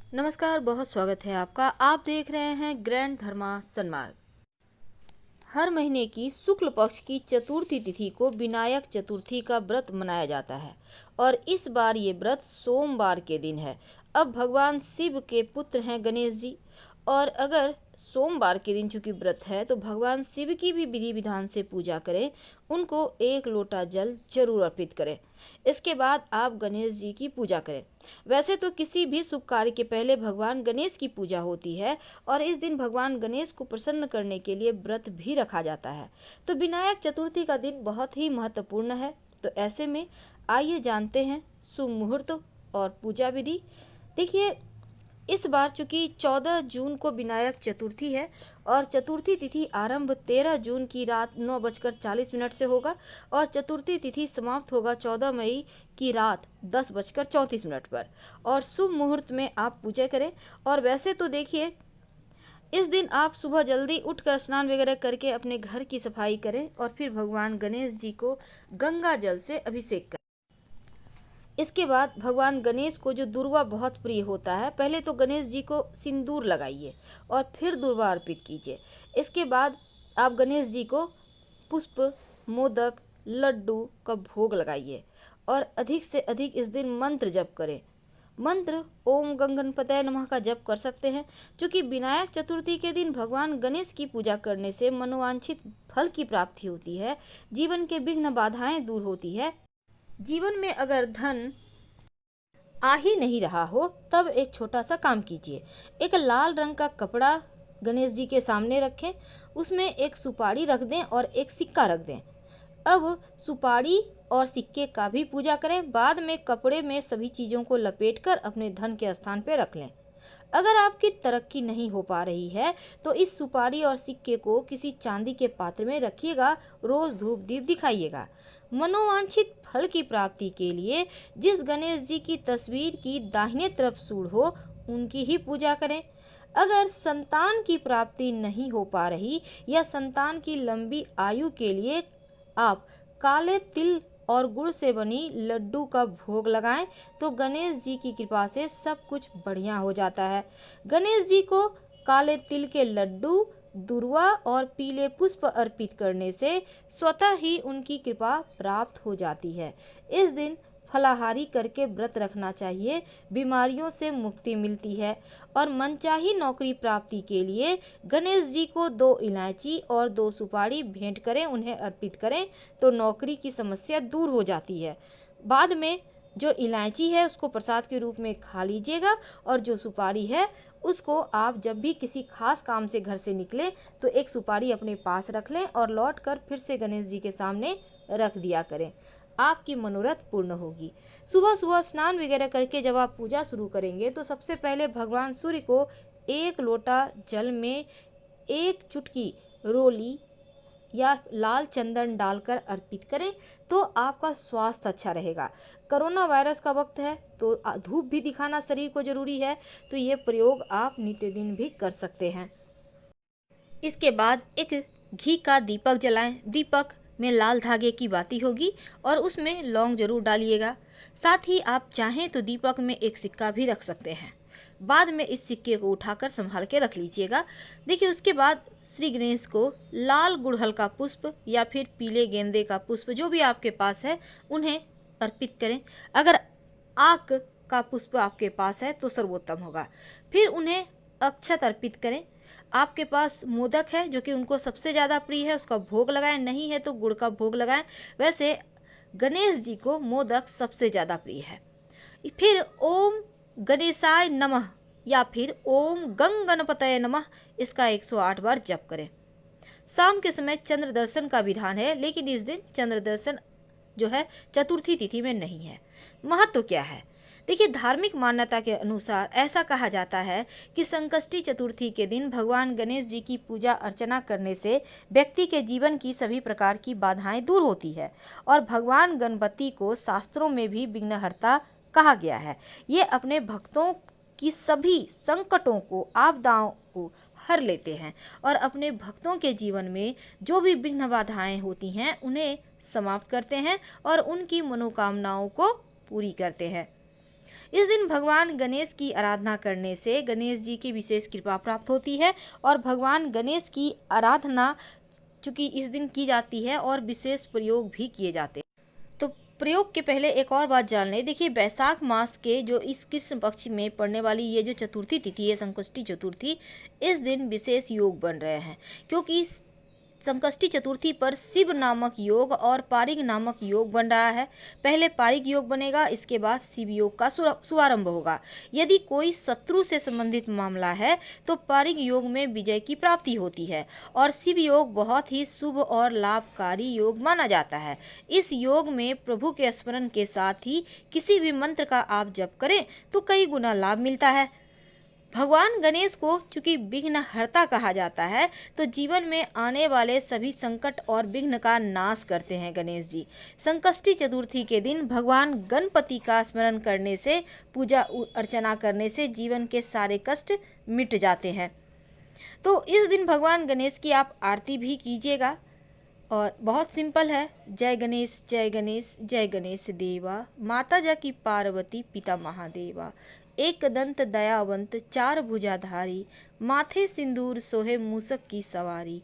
नमस्कार, बहुत स्वागत है आपका। आप देख रहे हैं ग्रैंड धर्मा सन्मार्ग। हर महीने की शुक्ल पक्ष की चतुर्थी तिथि को विनायक चतुर्थी का व्रत मनाया जाता है और इस बार ये व्रत सोमवार के दिन है। अब भगवान शिव के पुत्र हैं गणेश जी, और अगर सोमवार के दिन चूंकि व्रत है तो भगवान शिव की भी विधि विधान से पूजा करें, उनको एक लोटा जल जरूर अर्पित करें। इसके बाद आप गणेश जी की पूजा करें। वैसे तो किसी भी शुभ कार्य के पहले भगवान गणेश की पूजा होती है और इस दिन भगवान गणेश को प्रसन्न करने के लिए व्रत भी रखा जाता है। तो विनायक चतुर्थी का दिन बहुत ही महत्वपूर्ण है। तो ऐसे में आइए जानते हैं शुभ मुहूर्त और पूजा विधि। देखिए, इस बार चूंकि 14 जून को विनायक चतुर्थी है और चतुर्थी तिथि आरंभ 13 जून की रात 9:40 से होगा और चतुर्थी तिथि समाप्त होगा 14 मई की रात 10:34 पर। और शुभ मुहूर्त में आप पूजा करें। और वैसे तो देखिए, इस दिन आप सुबह जल्दी उठकर स्नान वगैरह करके अपने घर की सफाई करें और फिर भगवान गणेश जी को गंगा जल से अभिषेक करें। इसके बाद भगवान गणेश को जो दुर्वा बहुत प्रिय होता है, पहले तो गणेश जी को सिंदूर लगाइए और फिर दुर्वा अर्पित कीजिए। इसके बाद आप गणेश जी को पुष्प, मोदक, लड्डू का भोग लगाइए और अधिक से अधिक इस दिन मंत्र जप करें। मंत्र ओम गंगणपतये नमः का जप कर सकते हैं, क्योंकि विनायक चतुर्थी के दिन भगवान गणेश की पूजा करने से मनोवांछित फल की प्राप्ति होती है, जीवन के विघ्न बाधाएं दूर होती है। जीवन में अगर धन आ ही नहीं रहा हो तब एक छोटा सा काम कीजिए। एक लाल रंग का कपड़ा गणेश जी के सामने रखें, उसमें एक सुपारी रख दें और एक सिक्का रख दें। अब सुपारी और सिक्के का भी पूजा करें, बाद में कपड़े में सभी चीज़ों को लपेटकर अपने धन के स्थान पर रख लें। अगर आपकी तरक्की नहीं हो पा रही है तो इस सुपारी और सिक्के को किसी चांदी के पात्र में रखिएगा, रोज धूप दीप दिखाइएगा। मनोवांछित फल की प्राप्ति के लिए जिस गणेश जी की तस्वीर की दाहिने तरफ सूंड हो, उनकी ही पूजा करें। अगर संतान की प्राप्ति नहीं हो पा रही या संतान की लंबी आयु के लिए आप काले तिल और गुड़ से बनी लड्डू का भोग लगाएं तो गणेश जी की कृपा से सब कुछ बढ़िया हो जाता है। गणेश जी को काले तिल के लड्डू, दुर्वा और पीले पुष्प अर्पित करने से स्वतः ही उनकी कृपा प्राप्त हो जाती है। इस दिन फलाहारी करके व्रत रखना चाहिए, बीमारियों से मुक्ति मिलती है। और मनचाही नौकरी प्राप्ति के लिए गणेश जी को 2 इलायची और 2 सुपारी भेंट करें, उन्हें अर्पित करें तो नौकरी की समस्या दूर हो जाती है। बाद में जो इलायची है उसको प्रसाद के रूप में खा लीजिएगा और जो सुपारी है उसको आप जब भी किसी खास काम से घर से निकलें तो एक सुपारी अपने पास रख लें और लौट कर फिर से गणेश जी के सामने रख दिया करें। आपकी मनोरथ पूर्ण होगी। सुबह सुबह स्नान वगैरह करके जब आप पूजा शुरू करेंगे तो सबसे पहले भगवान सूर्य को एक लोटा जल में एक चुटकी रोली या लाल चंदन डालकर अर्पित करें तो आपका स्वास्थ्य अच्छा रहेगा। कोरोना वायरस का वक्त है तो धूप भी दिखाना शरीर को जरूरी है, तो ये प्रयोग आप नित्य दिन भी कर सकते हैं। इसके बाद एक घी का दीपक जलाएं। दीपक में लाल धागे की बाती होगी और उसमें लौंग जरूर डालिएगा। साथ ही आप चाहें तो दीपक में एक सिक्का भी रख सकते हैं। बाद में इस सिक्के को उठाकर संभाल के रख लीजिएगा। देखिए, उसके बाद श्री गणेश को लाल गुड़हल का पुष्प या फिर पीले गेंदे का पुष्प जो भी आपके पास है उन्हें अर्पित करें। अगर आक का पुष्प आपके पास है तो सर्वोत्तम होगा। फिर उन्हें अक्षत अर्पित करें। आपके पास मोदक है जो कि उनको सबसे ज़्यादा प्रिय है, उसका भोग लगाएं, नहीं है तो गुड़ का भोग लगाएं। वैसे गणेश जी को मोदक सबसे ज़्यादा प्रिय है। फिर ओम गणेशाय नमः या फिर ओम गंगणपतये नमः इसका 108 बार जप करें। शाम के समय चंद्र दर्शन का विधान है, लेकिन इस दिन चंद्र दर्शन जो है चतुर्थी तिथि में नहीं है। महत्व क्या है? देखिए, धार्मिक मान्यता के अनुसार ऐसा कहा जाता है कि संकष्टी चतुर्थी के दिन भगवान गणेश जी की पूजा अर्चना करने से व्यक्ति के जीवन की सभी प्रकार की बाधाएं दूर होती है और भगवान गणपति को शास्त्रों में भी विघ्नहर्ता कहा गया है। ये अपने भक्तों की सभी संकटों को, आपदाओं को हर लेते हैं और अपने भक्तों के जीवन में जो भी विघ्न बाधाएं होती हैं उन्हें समाप्त करते हैं और उनकी मनोकामनाओं को पूरी करते हैं। इस दिन भगवान गणेश की आराधना करने से गणेश जी की विशेष कृपा प्राप्त होती है और भगवान गणेश की आराधना चूँकि इस दिन की जाती है और विशेष प्रयोग भी किए जाते हैं। तो प्रयोग के पहले एक और बात जान लें। देखिए, वैशाख मास के जो इस कृष्ण पक्ष में पड़ने वाली ये जो चतुर्थी तिथि है, संकष्टी चतुर्थी, इस दिन विशेष योग बन रहे हैं, क्योंकि संकष्टी चतुर्थी पर शिव नामक योग और पारिग नामक योग बन रहा है। पहले पारिग योग बनेगा, इसके बाद शिव योग का शुभारंभ होगा। यदि कोई शत्रु से संबंधित मामला है तो पारिग योग में विजय की प्राप्ति होती है और शिव योग बहुत ही शुभ और लाभकारी योग माना जाता है। इस योग में प्रभु के स्मरण के साथ ही किसी भी मंत्र का आप जप करें तो कई गुना लाभ मिलता है। भगवान गणेश को चूंकि विघ्नहर्ता कहा जाता है, तो जीवन में आने वाले सभी संकट और विघ्न का नाश करते हैं गणेश जी। संकष्टी चतुर्थी के दिन भगवान गणपति का स्मरण करने से, पूजा अर्चना करने से जीवन के सारे कष्ट मिट जाते हैं। तो इस दिन भगवान गणेश की आप आरती भी कीजिएगा और बहुत सिंपल है। जय गणेश जय गणेश जय गणेश देवा, माता जा की पार्वती पिता महादेवा, एक दंत दयावंत चार भुजाधारी, माथे सिंदूर सोहे मूसक की सवारी,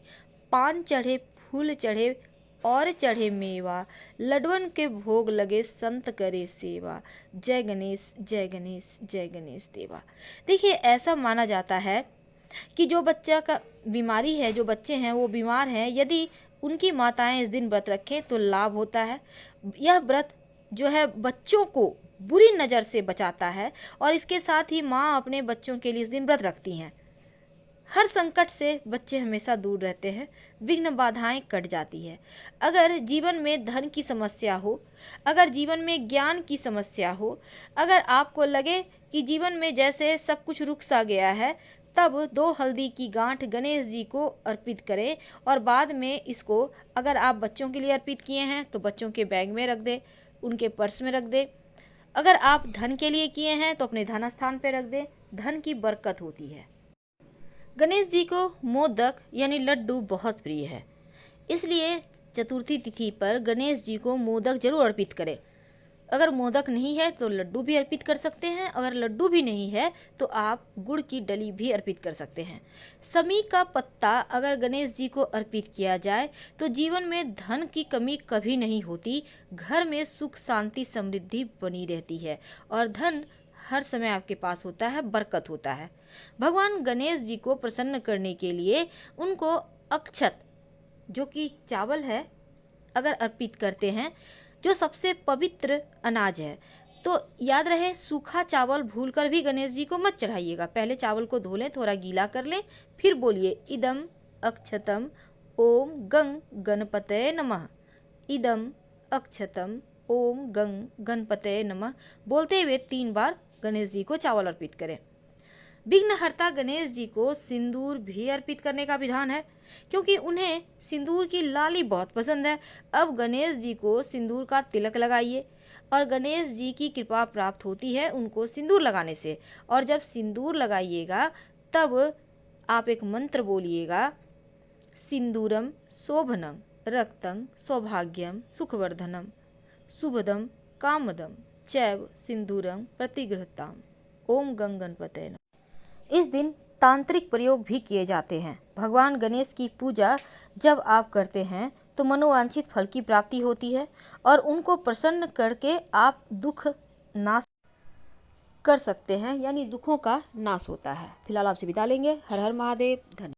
पान चढ़े फूल चढ़े और चढ़े मेवा, लडवन के भोग लगे संत करे सेवा, जय गणेश जय गणेश जय गणेश देवा। देखिए, ऐसा माना जाता है कि जो बच्चा का बीमारी है, जो बच्चे हैं वो बीमार हैं, यदि उनकी माताएं इस दिन व्रत रखें तो लाभ होता है। यह व्रत जो है बच्चों को बुरी नज़र से बचाता है और इसके साथ ही माँ अपने बच्चों के लिए इस दिन व्रत रखती हैं। हर संकट से बच्चे हमेशा दूर रहते हैं, विघ्न बाधाएं कट जाती है। अगर जीवन में धन की समस्या हो, अगर जीवन में ज्ञान की समस्या हो, अगर आपको लगे कि जीवन में जैसे सब कुछ रुक सा गया है, तब 2 हल्दी की गांठ गणेश जी को अर्पित करें और बाद में इसको, अगर आप बच्चों के लिए अर्पित किए हैं तो बच्चों के बैग में रख दें, उनके पर्स में रख दें। अगर आप धन के लिए किए हैं तो अपने धन स्थान पर रख दें, धन की बरकत होती है। गणेश जी को मोदक यानी लड्डू बहुत प्रिय है, इसलिए चतुर्थी तिथि पर गणेश जी को मोदक जरूर अर्पित करें। अगर मोदक नहीं है तो लड्डू भी अर्पित कर सकते हैं, अगर लड्डू भी नहीं है तो आप गुड़ की डली भी अर्पित कर सकते हैं। समी का पत्ता अगर गणेश जी को अर्पित किया जाए तो जीवन में धन की कमी कभी नहीं होती, घर में सुख शांति समृद्धि बनी रहती है और धन हर समय आपके पास होता है, बरकत होता है। भगवान गणेश जी को प्रसन्न करने के लिए उनको अक्षत, जो कि चावल है, अगर अर्पित करते हैं, जो सबसे पवित्र अनाज है, तो याद रहे सूखा चावल भूलकर भी गणेश जी को मत चढ़ाइएगा। पहले चावल को धो लें, थोड़ा गीला कर लें, फिर बोलिए इदम अक्षतम ओम गंग गणपतये नमः, इदम अक्षतम ओम गंग गणपतये नमः बोलते हुए 3 बार गणेश जी को चावल अर्पित करें। विघ्नहर्ता गणेश जी को सिंदूर भी अर्पित करने का विधान है, क्योंकि उन्हें सिंदूर की लाली बहुत पसंद है। अब गणेश जी को सिंदूर का तिलक लगाइए और गणेश जी की कृपा प्राप्त होती है उनको सिंदूर लगाने से। और जब सिंदूर लगाइएगा तब आप एक मंत्र बोलिएगा, सिंदूरम शोभनम रक्तं सौभाग्यम सुखवर्धनम शुभदम कामदम चैव सिंदूरम प्रतिगृहताम, ओम गंग गणपतये नमः। इस दिन तांत्रिक प्रयोग भी किए जाते हैं। भगवान गणेश की पूजा जब आप करते हैं तो मनोवांछित फल की प्राप्ति होती है और उनको प्रसन्न करके आप दुख नाश कर सकते हैं, यानी दुखों का नाश होता है। फिलहाल आपसे विदा लेंगे। हर हर महादेव। धन्यवाद।